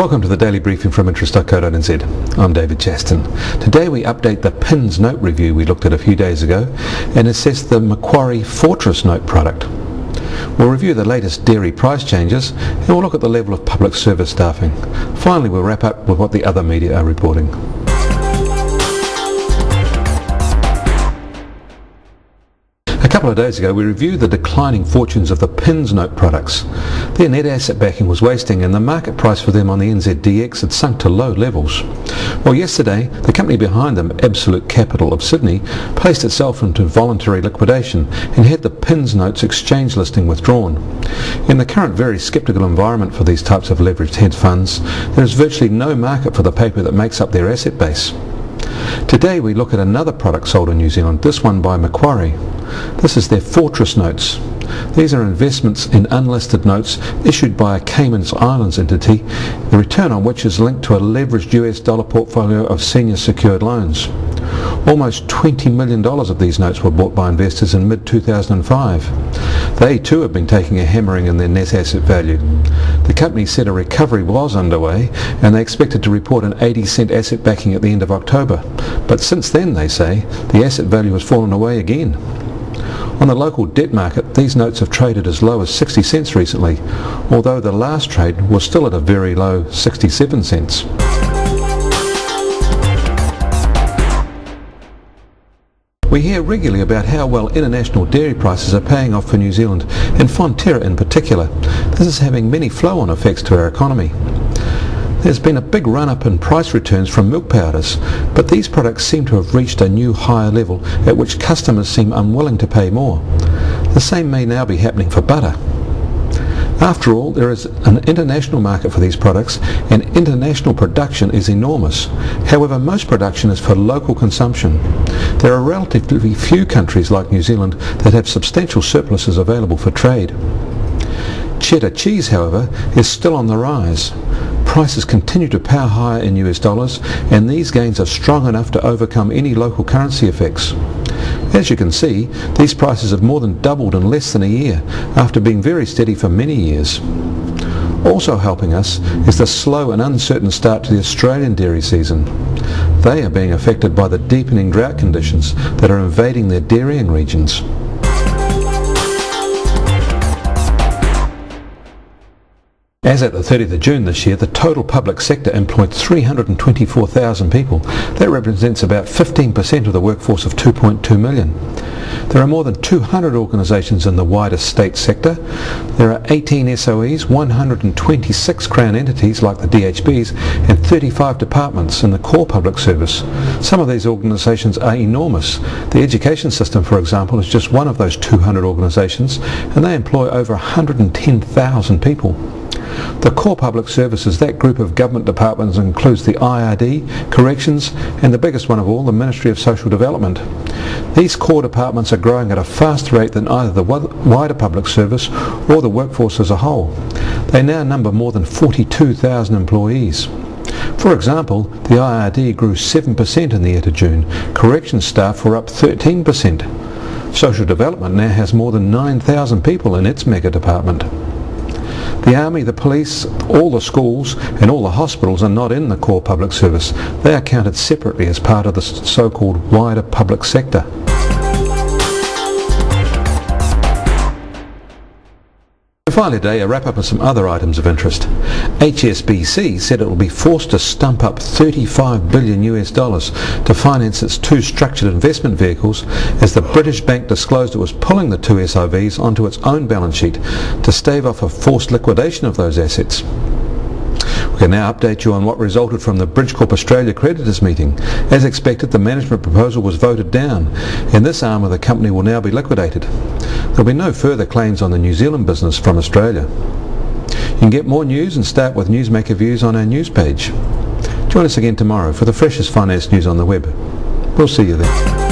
Welcome to the daily briefing from interest.co.nz. I'm David Chaston. Today we update the PINS note review we looked at a few days ago and assess the Macquarie Fortress Note product. We'll review the latest dairy price changes and we'll look at the level of public service staffing. Finally, we'll wrap up with what the other media are reporting. A couple of days ago we reviewed the declining fortunes of the PINS note products. Their net asset backing was wasting and the market price for them on the NZDX had sunk to low levels. Well, yesterday the company behind them, Absolute Capital of Sydney, placed itself into voluntary liquidation and had the PINS notes exchange listing withdrawn. In the current very sceptical environment for these types of leveraged hedge funds, there is virtually no market for the paper that makes up their asset base. Today we look at another product sold in New Zealand, this one by Macquarie. This is their Fortress Notes. These are investments in unlisted notes issued by a Cayman Islands entity, the return on which is linked to a leveraged US dollar portfolio of senior secured loans. Almost $20 million of these notes were bought by investors in mid-2005. They too have been taking a hammering in their net asset value. The company said a recovery was underway and they expected to report an 80-cent asset backing at the end of October. But since then, they say, the asset value has fallen away again. On the local debt market, these notes have traded as low as 60 cents recently, although the last trade was still at a very low 67 cents. We hear regularly about how well international dairy prices are paying off for New Zealand, and Fonterra in particular. This is having many flow-on effects to our economy. There's been a big run-up in price returns from milk powders, but these products seem to have reached a new higher level at which customers seem unwilling to pay more. The same may now be happening for butter. After all, there is an international market for these products and international production is enormous. However, most production is for local consumption. There are relatively few countries like New Zealand that have substantial surpluses available for trade. Cheddar cheese, however, is still on the rise. Prices continue to power higher in US dollars and these gains are strong enough to overcome any local currency effects. As you can see, these prices have more than doubled in less than a year after being very steady for many years. Also helping us is the slow and uncertain start to the Australian dairy season. They are being affected by the deepening drought conditions that are invading their dairying regions. As at the 30th of June this year, the total public sector employed 324,000 people. That represents about 15% of the workforce of 2.2 million. There are more than 200 organisations in the wider state sector. There are 18 SOEs, 126 Crown entities like the DHBs, and 35 departments in the core public service. Some of these organisations are enormous. The education system, for example, is just one of those 200 organisations, and they employ over 110,000 people. The core public services, that group of government departments includes the IRD, Corrections, and the biggest one of all, the Ministry of Social Development. These core departments are growing at a faster rate than either the wider public service or the workforce as a whole. They now number more than 42,000 employees. For example, the IRD grew 7% in the year to June. Corrections staff were up 13%. Social Development now has more than 9,000 people in its mega department. The Army, the police, all the schools and all the hospitals are not in the core public service. They are counted separately as part of the so-called wider public sector. And finally today, a wrap-up of some other items of interest. HSBC said it will be forced to stump up $35 billion to finance its two structured investment vehicles as the British bank disclosed it was pulling the two SIVs onto its own balance sheet to stave off a forced liquidation of those assets. We can now update you on what resulted from the Bridgecorp Australia creditors meeting. As expected, the management proposal was voted down and this arm of the company will now be liquidated. There will be no further claims on the New Zealand business from Australia. You can get more news and start with Newsmaker Views on our news page. Join us again tomorrow for the freshest finance news on the web. We'll see you then.